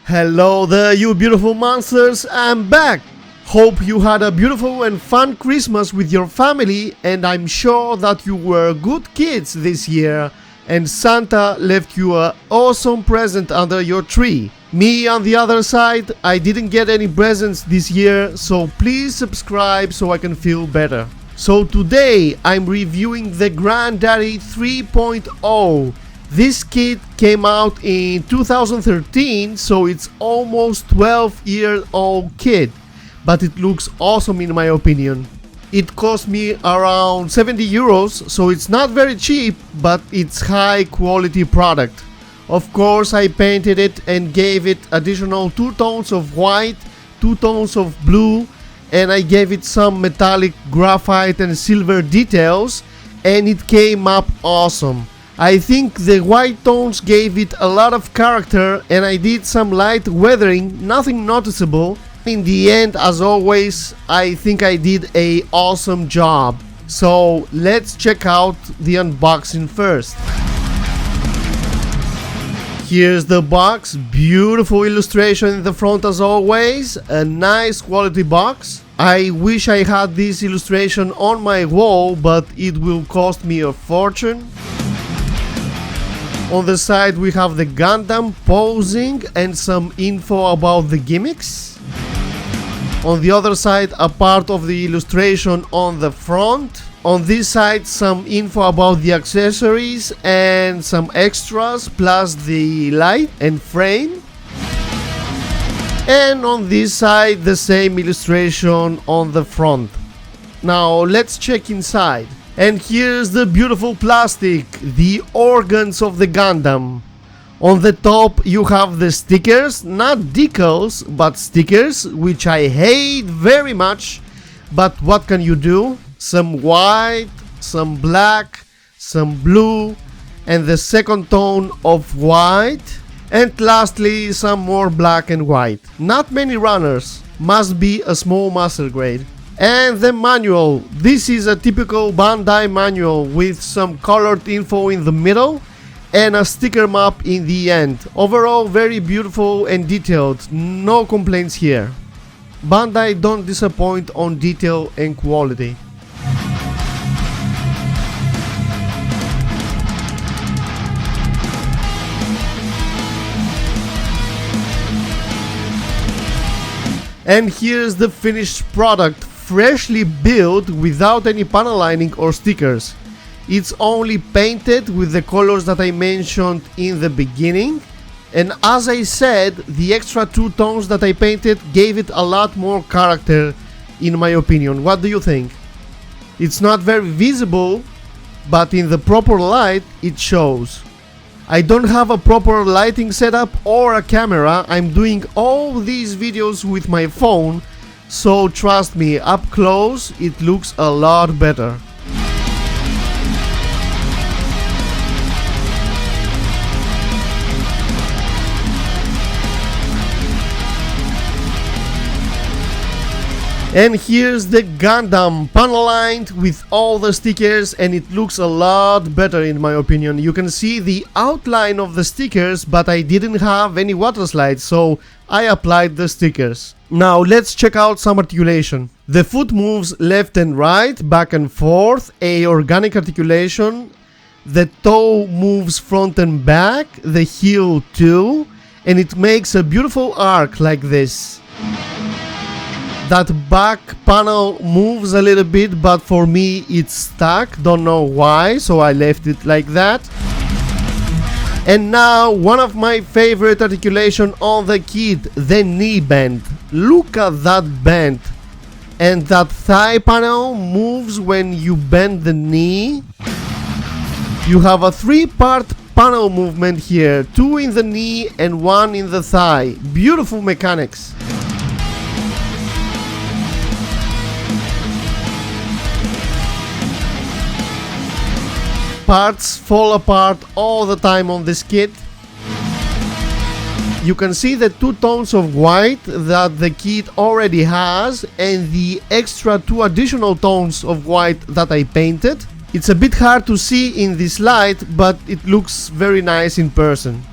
Hello there, you beautiful monsters, I'm back! Hope you had a beautiful and fun Christmas with your family, and I'm sure that you were good kids this year and Santa left you an awesome present under your tree. Me on the other side, I didn't get any presents this year, so please subscribe so I can feel better. So today I'm reviewing the Granddaddy 3.0. This kit came out in 2013, so it's almost 12-year-old kit, but it looks awesome in my opinion. It cost me around 70 euros, so it's not very cheap, but it's high quality product. Of course I painted it and gave it additional 2 tones of white, 2 tones of blue, and I gave it some metallic graphite and silver details, and it came up awesome. I think the white tones gave it a lot of character, and I did some light weathering, nothing noticeable. In the end, as always, I think I did an awesome job. So let's check out the unboxing first. Here's the box, beautiful illustration in the front as always, a nice quality box. I wish I had this illustration on my wall, but it will cost me a fortune. On the side we have the Gundam posing and some info about the gimmicks. On the other side, a part of the illustration on the front. On this side, some info about the accessories and some extras, plus the light and frame. And on this side, the same illustration on the front. Now let's check inside. And here's the beautiful plastic, the organs of the Gundam. On the top you have the stickers, not decals, but stickers, which I hate very much. But what can you do? Some white, some black, some blue, and the second tone of white. And lastly, some more black and white. Not many runners, must be a small master grade. And the manual. This is a typical Bandai manual with some colored info in the middle and a sticker map in the end. Overall very beautiful and detailed, no complaints here. Bandai don't disappoint on detail and quality. And here's the finished product, freshly built without any panel lining or stickers. It's only painted with the colors that I mentioned in the beginning, and as I said, the extra 2 tones that I painted gave it a lot more character in my opinion. What do you think? It's not very visible, but in the proper light it shows. I don't have a proper lighting setup or a camera. I'm doing all these videos with my phone, so trust me, up close it looks a lot better. And here's the Gundam panel-lined with all the stickers, and it looks a lot better in my opinion. You can see the outline of the stickers, but I didn't have any water slides, so I applied the stickers. Now let's check out some articulation. The foot moves left and right, back and forth, a organic articulation. The toe moves front and back, the heel too, and it makes a beautiful arc like this. That back panel moves a little bit, but for me it's stuck, don't know why, so I left it like that. And now one of my favorite articulation on the kit, the knee bend. Look at that bend. And that thigh panel moves when you bend the knee. You have a 3-part panel movement here, 2 in the knee and 1 in the thigh. Beautiful mechanics. Parts fall apart all the time on this kit. You can see the 2 tones of white that the kit already has and the extra 2 additional tones of white that I painted. It's a bit hard to see in this light, but it looks very nice in person.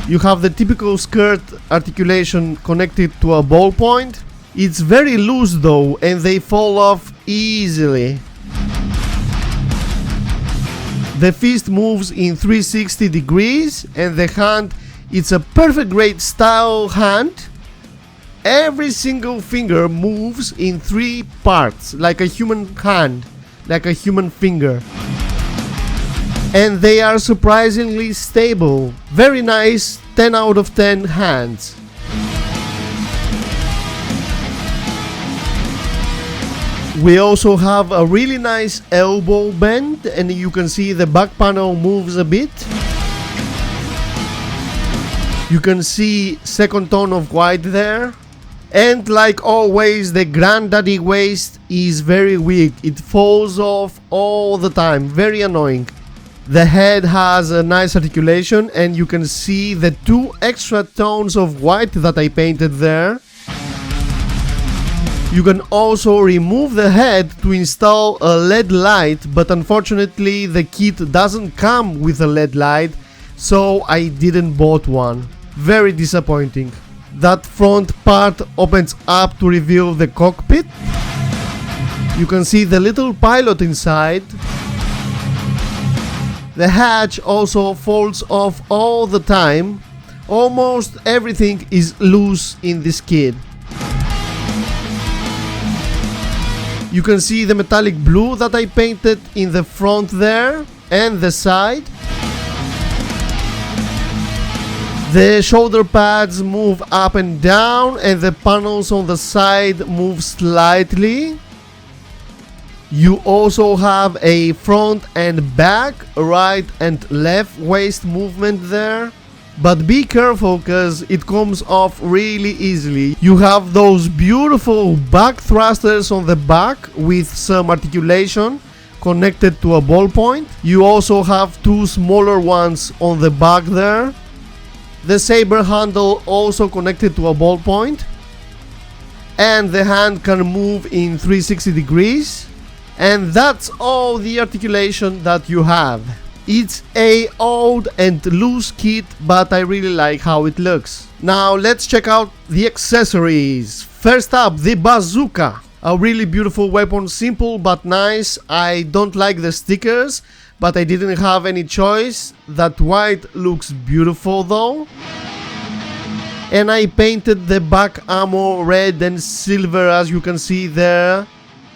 You have the typical skirt articulation connected to a ballpoint. It's very loose though, and they fall off easily. The fist moves in 360 degrees, and the hand, it's a perfect great style hand. Every single finger moves in 3 parts, like a human hand, like a human finger. And they are surprisingly stable. Very nice, 10 out of 10 hands. We also have a really nice elbow bend, and you can see the back panel moves a bit. You can see second tone of white there. And like always, the Granddaddy waist is very weak. It falls off all the time, very annoying. The head has a nice articulation, and you can see the 2 extra tones of white that I painted there. You can also remove the head to install a LED light, but unfortunately the kit doesn't come with a LED light, so I didn't bought one. Very disappointing. That front part opens up to reveal the cockpit. You can see the little pilot inside. The hatch also falls off all the time. Almost everything is loose in this kit. You can see the metallic blue that I painted in the front there and the side. The shoulder pads move up and down, and the panels on the side move slightly. You also have a front and back, right and left waist movement there. But be careful, because it comes off really easily. You have those beautiful back thrusters on the back with some articulation connected to a ballpoint. You also have 2 smaller ones on the back there. The saber handle also connected to a ballpoint. And the hand can move in 360 degrees. And that's all the articulation that you have. It's a old and loose kit, but I really like how it looks. Now let's check out the accessories. First up, the bazooka. A really beautiful weapon, simple but nice. I don't like the stickers, but I didn't have any choice. That white looks beautiful though. And I painted the back ammo red and silver, as you can see there.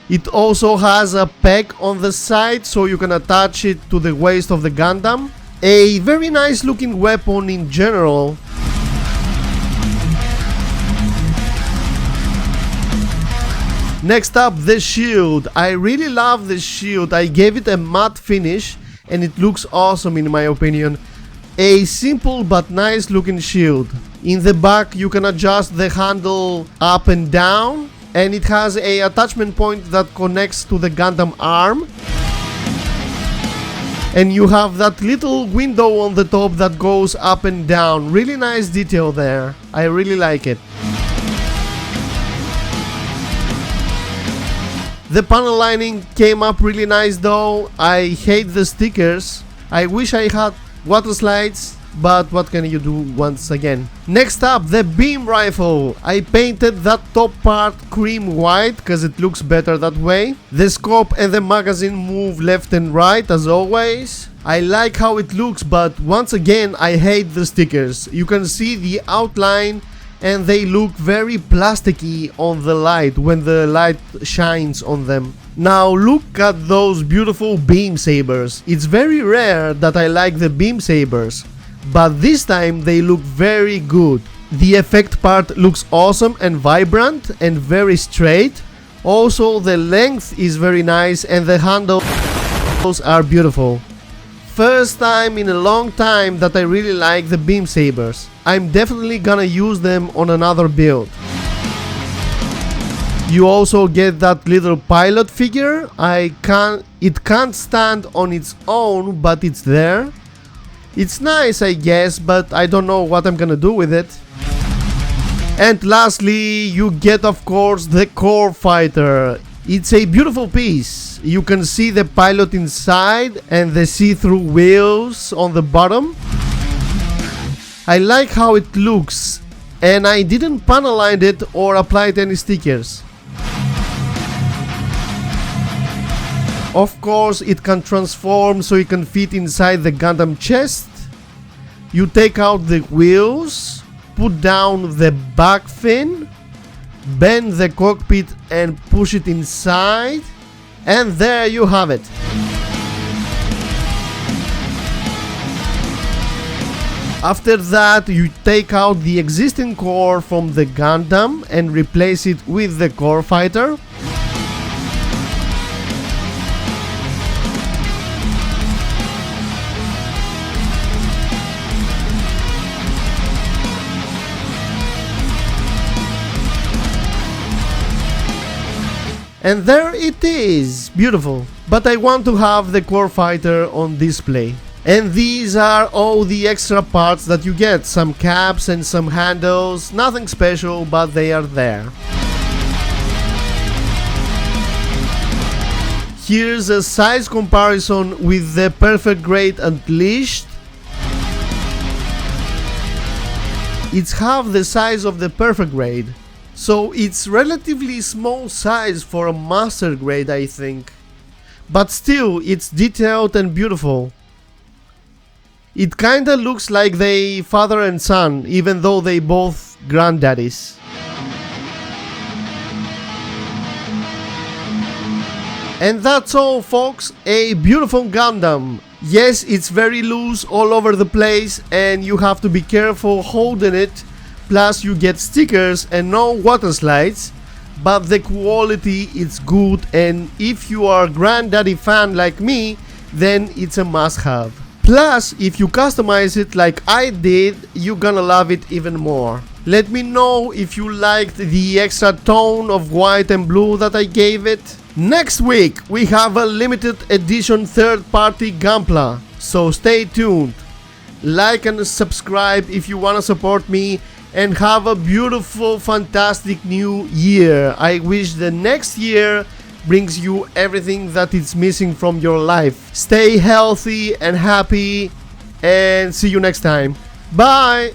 It also has a peg on the side, so you can attach it to the waist of the Gundam. A very nice looking weapon in general. Next up, the shield. I really love the shield. I gave it a matte finish and it looks awesome in my opinion. A simple but nice looking shield. In the back you can adjust the handle up and down, and it has a attachment point that connects to the Gundam arm. And you have that little window on the top that goes up and down. Really nice detail there. I really like it. The panel lining came up really nice though. I hate the stickers. I wish I had water slides, but what can you do once again. Next up, the beam rifle. I painted that top part cream white because it looks better that way. The scope and the magazine move left and right as always. I like how it looks, but once again I hate the stickers. You can see the outline and they look very plasticky on the light when the light shines on them. Now look at those beautiful beam sabers. It's very rare that I like the beam sabers, but this time they look very good. The effect part looks awesome and vibrant and very straight. Also the length is very nice and the handles are beautiful. First time in a long time that I really like the beam sabers. I'm definitely gonna use them on another build. You also get that little pilot figure. It can't stand on its own, but it's there. It's nice, I guess, but I don't know what I'm gonna do with it. And lastly, you get of course the core fighter. It's a beautiful piece. You can see the pilot inside and the see-through wheels on the bottom. I like how it looks. and I didn't panel-line it or applied any stickers. Of course, it can transform so it can fit inside the Gundam chest. You take out the wheels, put down the back fin, bend the cockpit and push it inside, and there you have it. After that, you take out the existing core from the Gundam and replace it with the core fighter. And there it is, beautiful. But I want to have the core fighter on display. And these are all the extra parts that you get, some caps and some handles, nothing special, but they are there. Here's a size comparison with the Perfect Grade Unleashed. It's half the size of the Perfect Grade. So it's relatively small size for a master grade, I think. But still, it's detailed and beautiful. It kinda looks like they father and son, even though they both granddaddies. And that's all, folks, a beautiful Gundam. Yes, it's very loose all over the place and you have to be careful holding it. Plus you get stickers and no water slides, but the quality is good, and if you are a Granddaddy fan like me, then it's a must-have. Plus, if you customize it like I did, you're gonna love it even more. Let me know if you liked the extra tone of white and blue that I gave it. Next week we have a limited edition third-party Gunpla, so stay tuned. Like and subscribe if you wanna support me, and have a beautiful, fantastic new year. I wish the next year brings you everything that is missing from your life. Stay healthy and happy, and see you next time. Bye!